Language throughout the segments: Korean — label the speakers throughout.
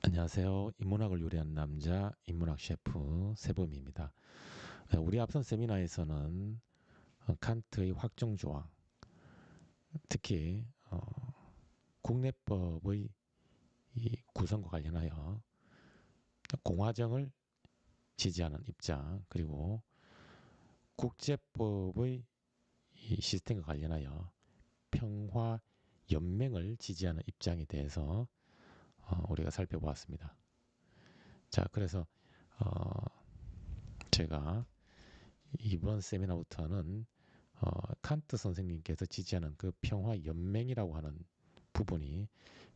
Speaker 1: 안녕하세요. 인문학을 요리하는 남자 인문학 셰프 세범입니다. 우리 앞선 세미나에서는 칸트의 확정조항, 특히 국내법의 이 구성과 관련하여 공화정을 지지하는 입장, 그리고 국제법의 이 시스템과 관련하여 평화 연맹을 지지하는 입장에 대해서 우리가 살펴보았습니다. 자, 그래서 제가 이번 세미나부터는 칸트 선생님께서 지지하는 그 평화 연맹이라고 하는 부분이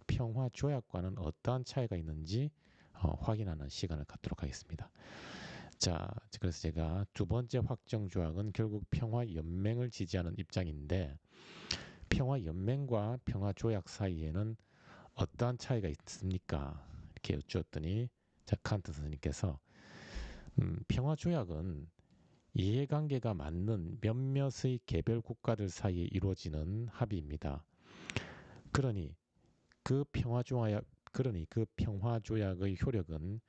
Speaker 1: 평화 조약과는 어떠한 차이가 있는지 확인하는 시간을 갖도록 하겠습니다. 자, 그래서 제가 두 번째 확정 조약은 결국 평화 연맹을 지지하는 입장인데, 평화 연맹과 평화 조약 사이에는 어떠한 차이가 있습니까? 이렇게 여쭈었더니, 자, 칸트 선생님께서 평화 조약은 이해관계가 맞는 몇몇의 개별 국가들 사이에 이루어지는 합의입니다. 그러니 그 평화 조약의 효력은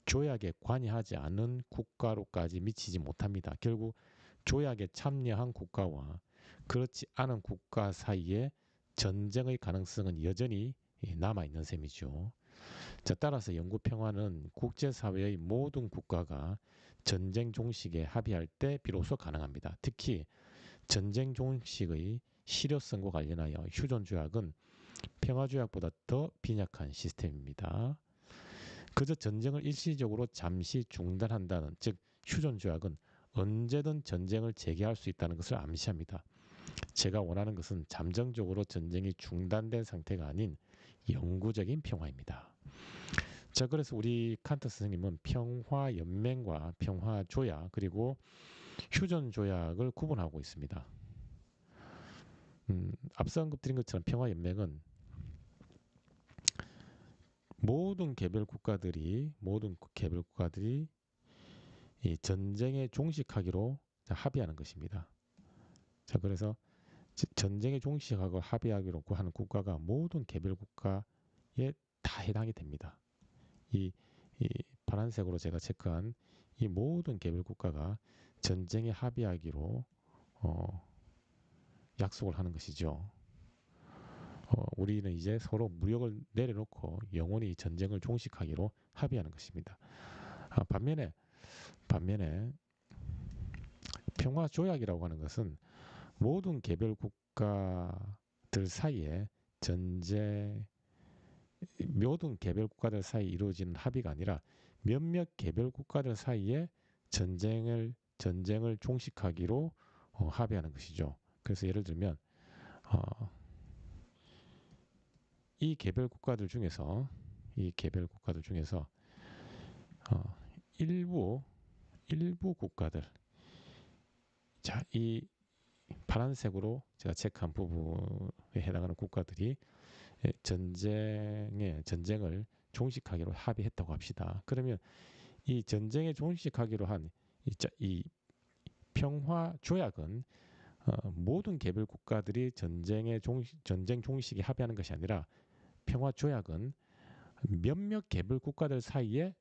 Speaker 1: 조약에 관여하지 않은 국가로까지 미치지 못합니다. 결국 조약에 참여한 국가와 그렇지 않은 국가 사이에 전쟁의 가능성은 여전히 남아 있는 셈이죠. 자, 따라서 영구 평화는 국제사회의 모든 국가가 전쟁 종식에 합의할 때 비로소 가능합니다. 특히 전쟁 종식의 실효성과 관련하여 휴전조약은 평화조약보다 더 빈약한 시스템입니다. 그저 전쟁을 일시적으로 잠시 중단한다는, 즉 휴전조약은 언제든 전쟁을 재개할 수 있다는 것을 암시합니다. 제가 원하는 것은 잠정적으로 전쟁이 중단된 상태가 아닌 영구적인 평화입니다. 자, 그래서 우리 칸트 선생님은 평화연맹과 평화조약 그리고 휴전조약을 구분하고 있습니다. 앞서 언급드린 것처럼 평화연맹은 모든 개별 국가들이 이 전쟁에 종식하기로 합의하는 것입니다. 자, 그래서 전쟁에 종식하고 합의하기로 하는 국가가 모든 개별 국가에 다 해당이 됩니다. 이 파란색으로 제가 체크한 이 모든 개별 국가가 전쟁에 합의하기로 약속을 하는 것이죠. 우리는 이제 서로 무력을 내려놓고 영원히 전쟁을 종식하기로 합의하는 것입니다. 반면에 평화 조약이라고 하는 것은 모든 개별 국가들 사이에 전쟁 모든 개별 국가들 사이에 이루어지는 합의가 아니라 몇몇 개별 국가들 사이에 전쟁을 종식하기로 합의하는 것이죠. 그래서 예를 들면 어, 이 개별 국가들 중에서 어, 일부 국가들, 자, 이 파란색으로 제가 체크한 부분에 해당하는 국가들이 전쟁을 종식하기로 합의했다고 합시다. 그러면 이 전쟁에 종식하기로 한 이 평화 조약은 모든 개별 국가들이 전쟁 종식에 합의하는 것이 아니라, 평화 조약은 몇몇 개별 국가들 사이에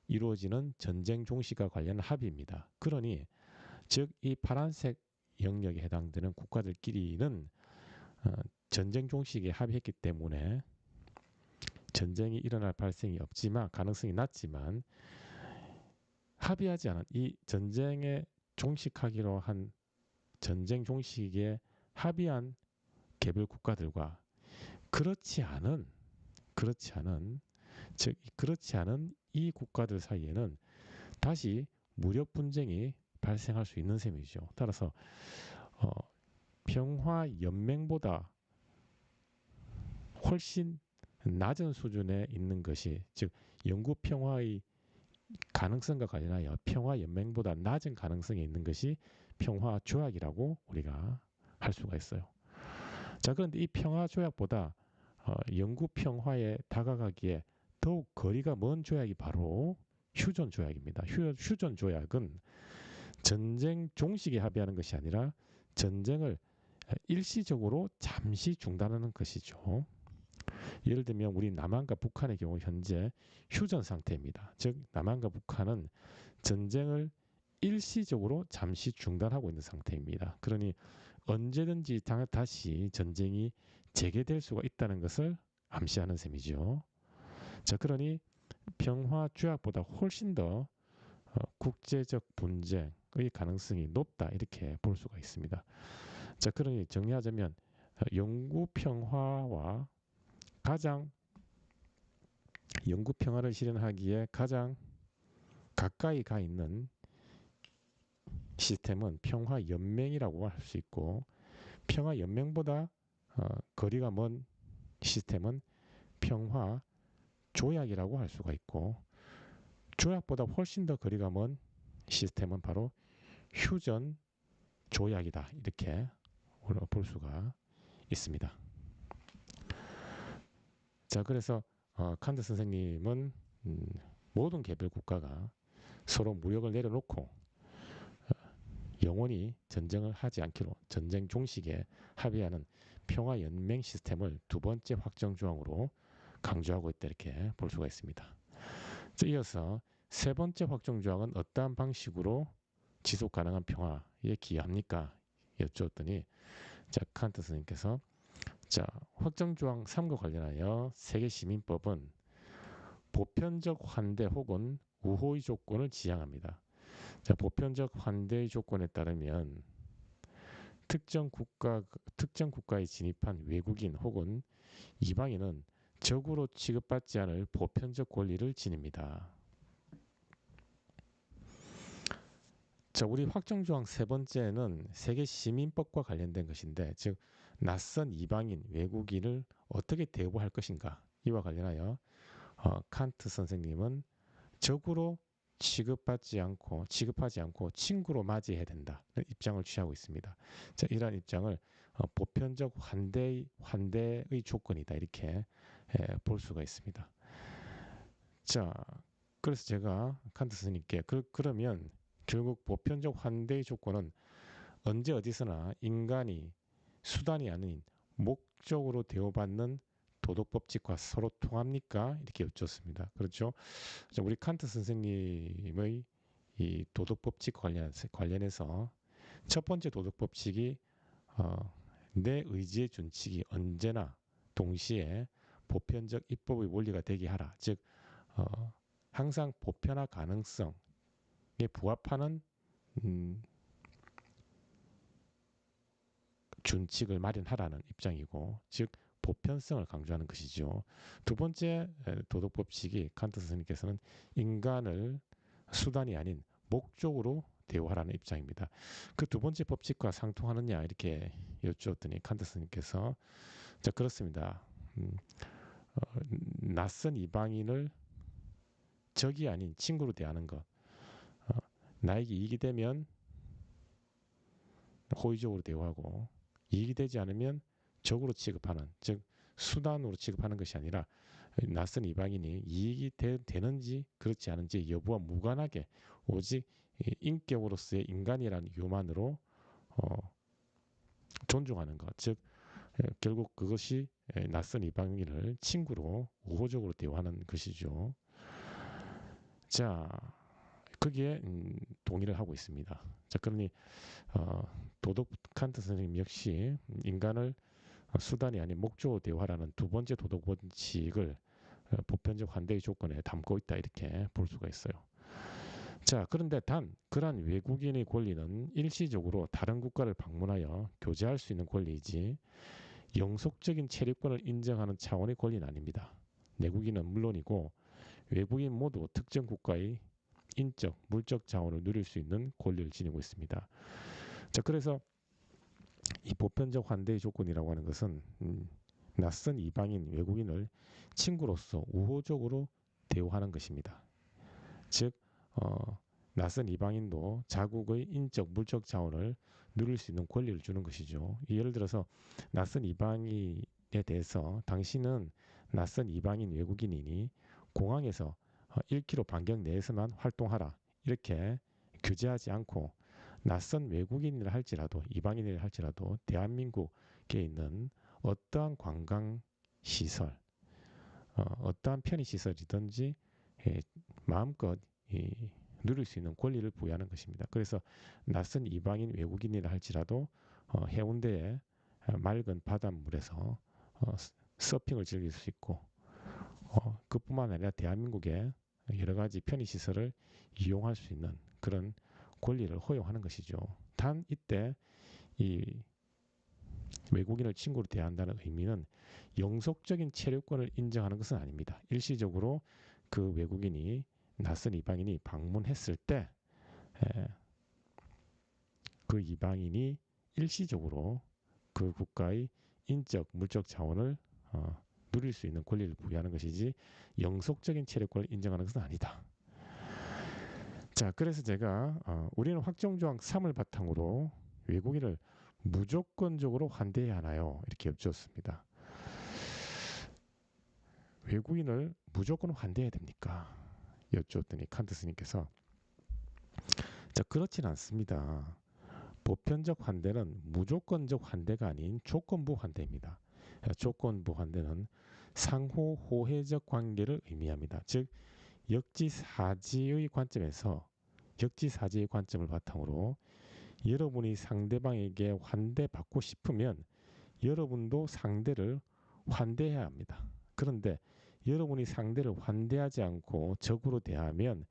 Speaker 1: 이루어지는 전쟁 종식과 관련한 합의입니다. 그러니 즉 이 파란색 영역에 해당되는 국가들끼리는 전쟁 종식에 합의했기 때문에 전쟁이 일어날 가능성이 낮지만, 합의하지 않은 이 전쟁에 종식하기로 한 전쟁 종식에 합의한 개별 국가들과 그렇지 않은 그렇지 않은 이 국가들 사이에는 다시 무력 분쟁이 발생할 수 있는 셈이죠. 따라서 어, 평화 연맹보다 훨씬 낮은 수준에 있는 것이, 즉 영구 평화의 가능성과 관련하여 평화 연맹보다 낮은 가능성이 있는 것이 평화 조약이라고 우리가 할 수가 있어요. 자, 그런데 이 평화 조약보다 영구 평화에 다가가기에 더욱 거리가 먼 조약이 바로 휴전 조약입니다. 휴전 조약은 전쟁 종식에 합의하는 것이 아니라 전쟁을 일시적으로 잠시 중단하는 것이죠. 예를 들면 우리 남한과 북한의 경우 현재 휴전 상태입니다. 즉 남한과 북한은 전쟁을 일시적으로 잠시 중단하고 있는 상태입니다. 그러니 언제든지 다시 전쟁이 재개될 수가 있다는 것을 암시하는 셈이죠. 자, 그러니 평화 조약보다 훨씬 더 국제적 분쟁의 가능성이 높다 이렇게 볼 수가 있습니다. 자, 그러니 정리하자면 영구 평화와 가장 영구 평화를 실현하기에 가장 가까이 가 있는 시스템은 평화 연맹이라고 할 수 있고 평화 연맹보다 거리가 먼 시스템은 평화 조약이라고 할 수가 있고 조약보다 훨씬 더 거리가 먼 시스템은 바로 휴전 조약이다 이렇게 볼 수가 있습니다. 자, 그래서 칸트 선생님은 모든 개별 국가가 서로 무력을 내려놓고 영원히 전쟁을 하지 않기로 전쟁 종식에 합의하는 평화연맹 시스템을 두 번째 확정조항으로 강조하고 있다 이렇게 볼 수가 있습니다. 자, 이어서 세 번째 확정조항은 어떠한 방식으로 지속 가능한 평화에 기여합니까? 여쭈었더니 자, 칸트 선생님께서 자, 확정조항 3과 관련하여 세계시민법은 보편적 환대 혹은 우호의 조건을 지향합니다. 자, 보편적 환대의 조건에 따르면 특정 국가에 진입한 외국인 혹은 이방인은 적으로 취급받지 않을 보편적 권리를 지닙니다. 자, 우리 확정조항 세 번째는 세계시민법과 관련된 것인데, 즉 낯선 이방인, 외국인을 어떻게 대우할 것인가 이와 관련하여 칸트 선생님은 적으로 취급하지 않고 친구로 맞이해야 된다 입장을 취하고 있습니다. 자, 이러한 입장을 보편적 환대의 조건이다 이렇게 볼 수가 있습니다. 자, 그래서 제가 칸트 선생님께 그러면 결국 보편적 환대의 조건은 언제 어디서나 인간이 수단이 아닌 목적으로 대우받는 도덕법칙과 서로 통합니까? 이렇게 여쭙습니다. 그렇죠? 우리 칸트 선생님의 이 도덕법칙 관련해서 첫 번째 도덕법칙이 내 의지의 준칙이 언제나 동시에 보편적 입법의 원리가 되게 하라. 즉 항상 보편화 가능성에 부합하는 준칙을 마련하라는 입장이고 즉 보편성을 강조하는 것이죠. 두 번째 도덕법칙이 칸트 선생님께서는 인간을 수단이 아닌 목적으로 대우하라는 입장입니다. 그 두 번째 법칙과 상통하느냐 이렇게 여쭈었더니 칸트 선생님께서 자, 그렇습니다. 낯선 이방인을 적이 아닌 친구로 대하는 것 나에게 이익이 되면 호의적으로 대우하고 이익이 되지 않으면 적으로 취급하는 즉 수단으로 취급하는 것이 아니라 낯선 이방인이 이익이 되는지 그렇지 않은지 여부와 무관하게 오직 인격으로서의 인간이라는 이유만으로 존중하는 것. 즉 결국 그것이 낯선 이방인을 친구로 우호적으로 대우하는 것이죠. 자, 거기에 동의를 하고 있습니다. 자, 그러니 칸트 선생님 역시 인간을 수단이 아닌 목적으로 대우하라는 두 번째 도덕 원칙을 보편적 환대의 조건에 담고 있다 이렇게 볼 수가 있어요. 자, 그런데 단 그러한 외국인의 권리는 일시적으로 다른 국가를 방문하여 교제할 수 있는 권리이지 영속적인 체류권을 인정하는 차원의 권리는 아닙니다. 내국인은 물론이고 외국인 모두 특정 국가의 인적, 물적 자원을 누릴 수 있는 권리를 지니고 있습니다. 자, 그래서 이 보편적 환대의 조건이라고 하는 것은 낯선 이방인, 외국인을 친구로서 우호적으로 대우하는 것입니다. 즉 낯선 이방인도 자국의 인적, 물적 자원을 누릴 수 있는 권리를 주는 것이죠. 예를 들어서 낯선 이방인에 대해서 당신은 낯선 이방인 외국인이니 공항에서 1km 반경 내에서만 활동하라 이렇게 규제하지 않고 낯선 외국인이라 할지라도 이방인이라 할지라도 대한민국에 있는 어떠한 관광 시설 어떠한 편의시설이든지 예, 마음껏 누릴 수 있는 권리를 부여하는 것입니다. 그래서 낯선 이방인 외국인이라 할지라도 해운대의 맑은 바닷물에서 서핑을 즐길 수 있고 그뿐만 아니라 대한민국의 여러 가지 편의시설을 이용할 수 있는 그런 권리를 허용하는 것이죠. 단 이때 이 외국인을 친구로 대한다는 의미는 영속적인 체류권을 인정하는 것은 아닙니다. 일시적으로 그 외국인이 낯선 이방인이 방문했을 때 그 이방인이 일시적으로 그 국가의 인적, 물적 자원을 누릴 수 있는 권리를 부여하는 것이지 영속적인 체류권을 인정하는 것은 아니다. 자, 그래서 제가 우리는 확정조항 3을 바탕으로 외국인을 무조건적으로 환대해야 하나요? 이렇게 여쭈었습니다. 외국인을 무조건 환대해야 됩니까? 여쭈었더니 칸트 스님께서 자, 그렇진 않습니다. 보편적 환대는 무조건적 환대가 아닌 조건부 환대입니다. 조건부 환대는 상호 호혜적 관계를 의미합니다. 즉 역지사지의 관점에서 역지사지의 관점을 바탕으로 여러분이 상대방에게 환대받고 싶으면 여러분도 상대를 환대해야 합니다. 그런데 여러분이 상대를 환대하지 않고 적으로 대하면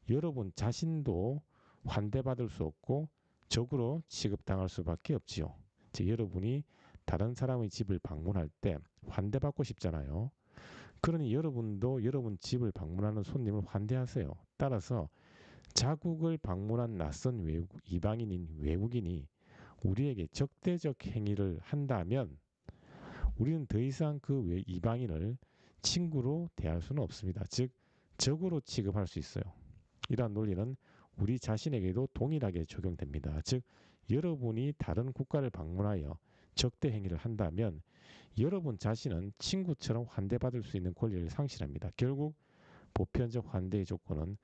Speaker 1: 여러분 자신도 환대받을 수 없고 적으로 취급당할 수밖에 없지요. 즉 여러분이 다른 사람의 집을 방문할 때 환대받고 싶잖아요. 그러니 여러분도 여러분 집을 방문하는 손님을 환대하세요. 따라서 자국을 방문한 낯선 이방인인 외국인이 우리에게 적대적 행위를 한다면 우리는 더 이상 그 이방인을 친구로 대할 수는 없습니다. 즉 적으로 취급할 수 있어요. 이러한 논리는 우리 자신에게도 동일하게 적용됩니다. 즉 여러분이 다른 국가를 방문하여 적대 행위를 한다면 여러분 자신은 친구처럼 환대받을 수 있는 권리를 상실합니다. 결국 보편적 환대의 조건은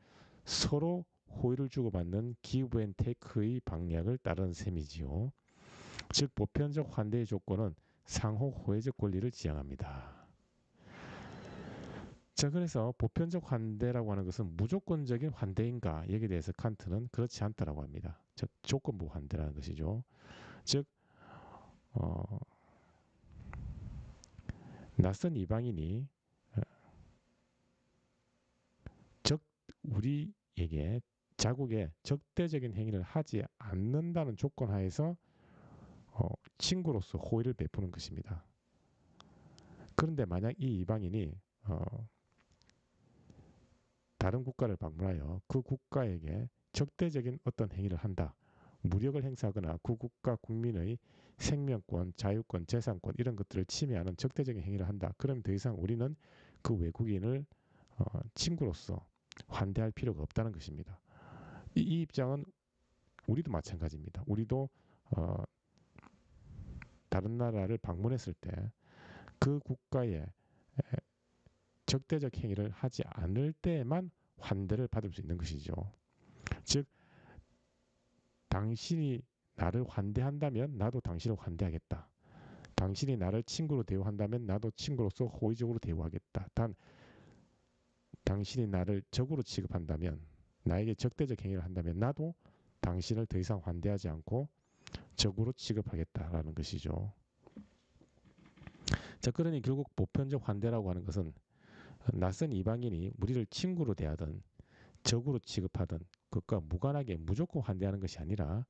Speaker 1: 서로 호의를 주고받는 기브 앤 테이크의 방략을 따르는 셈이지요. 즉 보편적 환대의 조건은 상호 호혜적 권리를 지향합니다. 자, 그래서 보편적 환대라고 하는 것은 무조건적인 환대인가? 여기에 대해서 칸트는 그렇지 않다라고 합니다. 즉 조건부 환대라는 것이죠. 즉 낯선 이방인이 우리에게 자국에 적대적인 행위를 하지 않는다는 조건 하에서 친구로서 호의를 베푸는 것입니다. 그런데 만약 이 이방인이 다른 국가를 방문하여 그 국가에게 적대적인 어떤 행위를 한다. 무력을 행사하거나 그 국가 국민의 생명권, 자유권, 재산권 이런 것들을 침해하는 적대적인 행위를 한다. 그럼 더 이상 우리는 그 외국인을 친구로서 환대할 필요가 없다는 것입니다. 이 입장은 우리도 마찬가지입니다. 우리도 다른 나라를 방문했을 때 그 국가에 적대적 행위를 하지 않을 때에만 환대를 받을 수 있는 것이죠. 즉 당신이 나를 환대한다면 나도 당신을 환대하겠다. 당신이 나를 친구로 대우한다면 나도 친구로서 호의적으로 대우하겠다. 단 당신이 나를 적으로 취급한다면 나에게 적대적 행위를 한다면 나도 당신을 더 이상 환대하지 않고 적으로 취급하겠다라는 것이죠. 자, 그러니 결국 보편적 환대라고 하는 것은 낯선 이방인이 우리를 친구로 대하든 적으로 취급하든 그것과 무관하게 무조건 환대하는 것이 아니라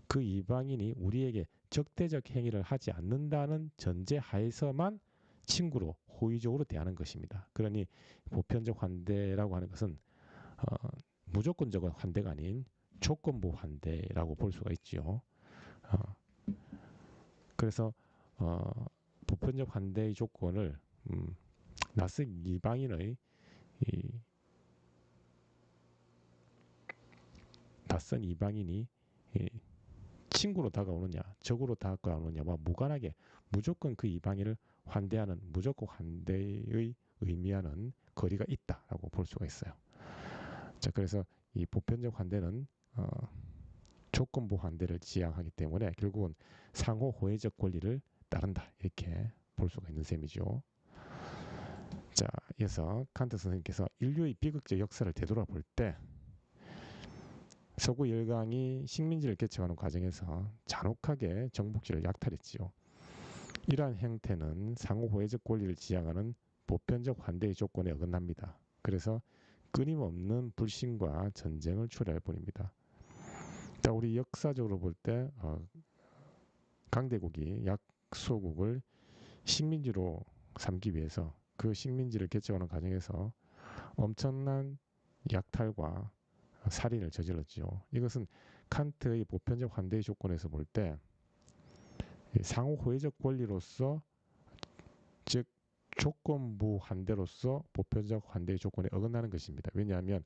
Speaker 1: 그 이방인이 우리에게 적대적 행위를 하지 않는다는 전제 하에서만 친구로 호의적으로 대하는 것입니다. 그러니 보편적 환대라고 하는 것은 무조건적 환대가 아닌 조건부 환대라고 볼 수가 있지요. 그래서 보편적 환대의 조건을 낯선 이방인의 낯선 이방인이 친구로 다가오느냐 적으로 다가오느냐와 무관하게 무조건 그 이방인을 환대하는 무조건 환대의 의미하는 거리가 있다라고 볼 수가 있어요. 자, 그래서 이 보편적 환대는 조건부 환대를 지향하기 때문에 결국은 상호 호혜적 권리를 따른다 이렇게 볼 수가 있는 셈이죠. 자, 이어서 칸트 선생님께서 인류의 비극적 역사를 되돌아볼 때 서구 열강이 식민지를 개척하는 과정에서 잔혹하게 정복지를 약탈했지요. 이러한 행태는 상호 호혜적 권리를 지향하는 보편적 환대의 조건에 어긋납니다. 그래서 끊임없는 불신과 전쟁을 초래할 뿐입니다. 자, 우리 역사적으로 볼 때 강대국이 약소국을 식민지로 삼기 위해서 그 식민지를 개척하는 과정에서 엄청난 약탈과 살인을 저질렀죠. 이것은 칸트의 보편적 환대의 조건에서 볼 때 상호 호혜적 권리로서, 즉 조건부 환대로서 보편적 환대의 조건에 어긋나는 것입니다. 왜냐하면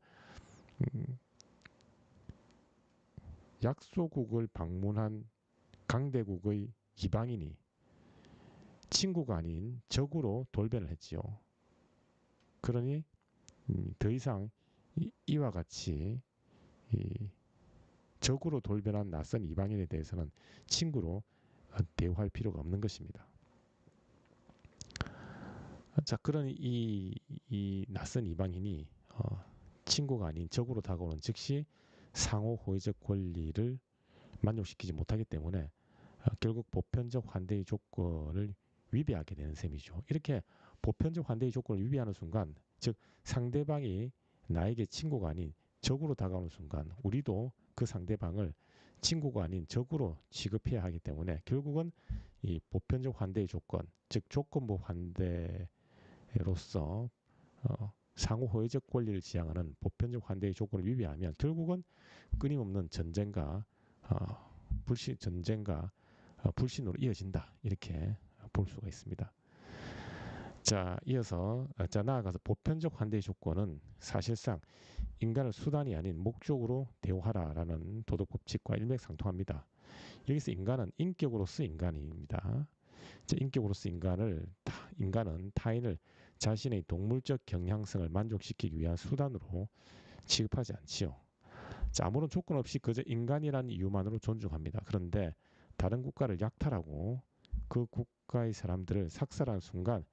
Speaker 1: 약소국을 방문한 강대국의 이방인이 친구가 아닌 적으로 돌변을 했지요. 그러니 더 이상 이와 같이 적으로 돌변한 낯선 이방인에 대해서는 친구로 대우할 필요가 없는 것입니다. 자, 그러니 이 낯선 이방인이 친구가 아닌 적으로 다가오는 즉시 상호 호의적 권리를 만족시키지 못하기 때문에 결국 보편적 환대의 조건을 위배하게 되는 셈이죠. 이렇게 보편적 환대의 조건을 위배하는 순간, 즉 상대방이 나에게 친구가 아닌 적으로 다가오는 순간 우리도 그 상대방을 친구가 아닌 적으로 취급해야 하기 때문에 결국은 이 보편적 환대의 조건, 즉 조건부 환대로서 상호 호혜적 권리를 지향하는 보편적 환대의 조건을 위배하면 결국은 끊임없는 전쟁과 불신으로 이어진다, 이렇게 볼 수가 있습니다. 자, 이어서 나아가서 보편적 환대의 조건은 사실상 인간을 수단이 아닌 목적으로 대우하라라는 도덕 법칙과 일맥상통합니다. 여기서 인간은 인격으로서 인간입니다. 인격으로서 인간은 타인을 자신의 동물적 경향성을 만족시키기 위한 수단으로 취급하지 않지요. 자, 아무런 조건 없이 그저 인간이라는 이유만으로 존중합니다. 그런데 다른 국가를 약탈하고 그 국가의 사람들을 삭살하는 순간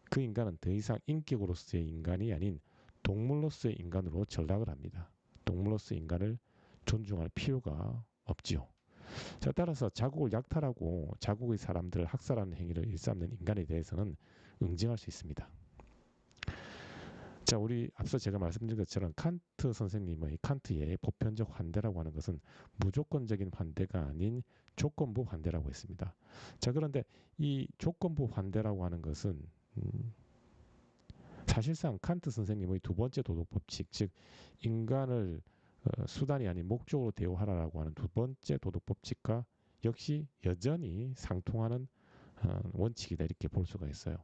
Speaker 1: 그 인간은 더 이상 인격으로서의 인간이 아닌 동물로서의 인간으로 전락을 합니다. 동물로서의 인간을 존중할 필요가 없지요. 자, 따라서 자국을 약탈하고 자국의 사람들을 학살하는 행위를 일삼는 인간에 대해서는 응징할 수 있습니다. 자, 우리 앞서 제가 말씀드린 것처럼 칸트의 보편적 환대라고 하는 것은 무조건적인 환대가 아닌 조건부 환대라고 했습니다. 자, 그런데 이 조건부 환대라고 하는 것은 사실상 칸트 선생님의 두 번째 도덕 법칙, 즉 인간을 수단이 아닌 목적으로 대우하라라고 하는 두 번째 도덕 법칙과 역시 여전히 상통하는 원칙이다, 이렇게 볼 수가 있어요.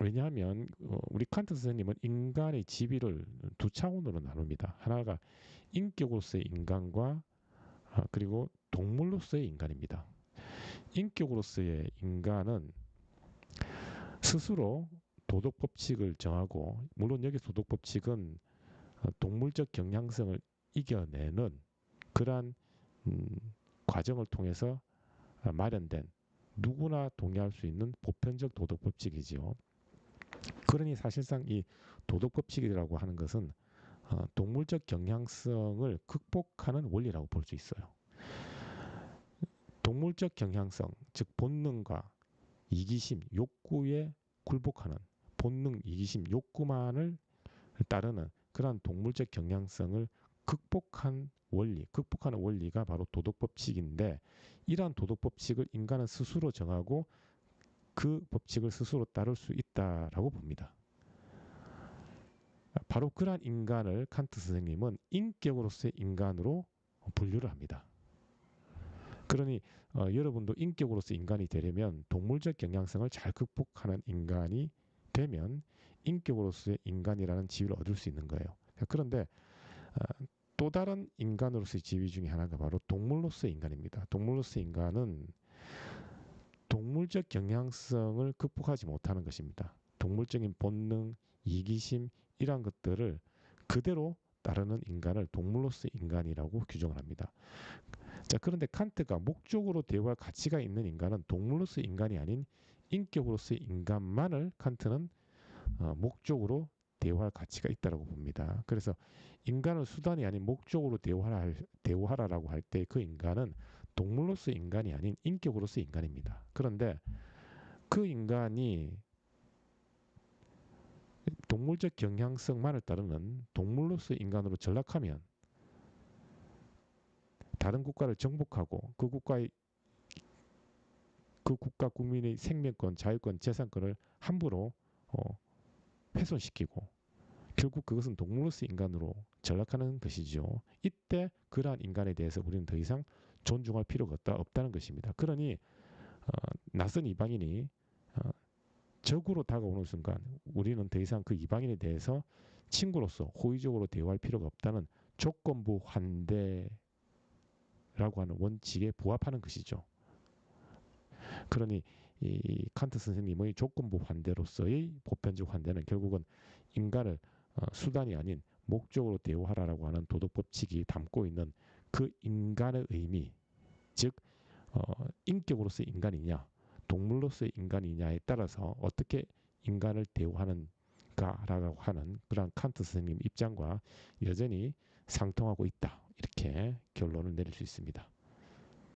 Speaker 1: 왜냐하면 우리 칸트 선생님은 인간의 지위를 두 차원으로 나눕니다. 하나가 인격으로서의 인간과 그리고 동물로서의 인간입니다. 인격으로서의 인간은 스스로 도덕 법칙을 정하고, 물론 여기 도덕 법칙은 동물적 경향성을 이겨내는 그러한 과정을 통해서 마련된 누구나 동의할 수 있는 보편적 도덕 법칙이지요. 그러니 사실상 이 도덕 법칙이라고 하는 것은 동물적 경향성을 극복하는 원리라고 볼 수 있어요. 동물적 경향성, 즉 본능과 이기심, 욕구에 굴복하는 본능, 이기심, 욕구만을 따르는 그러한 동물적 경향성을 극복하는 원리가 바로 도덕 법칙인데, 이러한 도덕 법칙을 인간은 스스로 정하고 그 법칙을 스스로 따를 수 있다라고 봅니다. 바로 그러한 인간을 칸트 선생님은 인격으로서의 인간으로 분류를 합니다. 그러니 여러분도 인격으로서 인간이 되려면 동물적 경향성을 잘 극복하는 인간이 되면 인격으로서의 인간이라는 지위를 얻을 수 있는 거예요. 그런데 또 다른 인간으로서의 지위 중에 하나가 바로 동물로서의 인간입니다. 동물로서의 인간은 동물적 경향성을 극복하지 못하는 것입니다. 동물적인 본능, 이기심, 이러한 것들을 그대로 따르는 인간을 동물로서의 인간이라고 규정을 합니다. 자, 그런데 칸트가 목적으로 대우할 가치가 있는 인간은 동물로서의 인간이 아닌 인격으로서의 인간만을 칸트는 목적으로 대우할 가치가 있다고 봅니다. 그래서 인간을 수단이 아닌 목적으로 대우하라라고 할 때 그 인간은 동물로서의 인간이 아닌 인격으로서의 인간입니다. 그런데 그 인간이 동물적 경향성만을 따르는 동물로서의 인간으로 전락하면 다른 국가를 정복하고 그 국가 국민의 생명권, 자유권, 재산권을 함부로 훼손시키고 결국 그것은 동물로서의 인간으로 전락하는 것이죠. 이때 그러한 인간에 대해서 우리는 더 이상 존중할 필요가 없다는 것입니다. 그러니 낯선 이방인이 적으로 다가오는 순간 우리는 더 이상 그 이방인에 대해서 친구로서 호의적으로 대우할 필요가 없다는 조건부 환대라고 하는 원칙에 부합하는 것이죠. 그러니 이 칸트 선생님의 조건부 환대로서의 보편적 환대는 결국은 인간을 수단이 아닌 목적으로 대우하라라고 하는 도덕 법칙이 담고 있는 그 인간의 의미, 즉 인격으로서의 인간이냐, 동물로서의 인간이냐에 따라서 어떻게 인간을 대우하는가라고 하는 그러한 칸트 선생님 입장과 여전히 상통하고 있다. 이렇게 결론을 내릴 수 있습니다.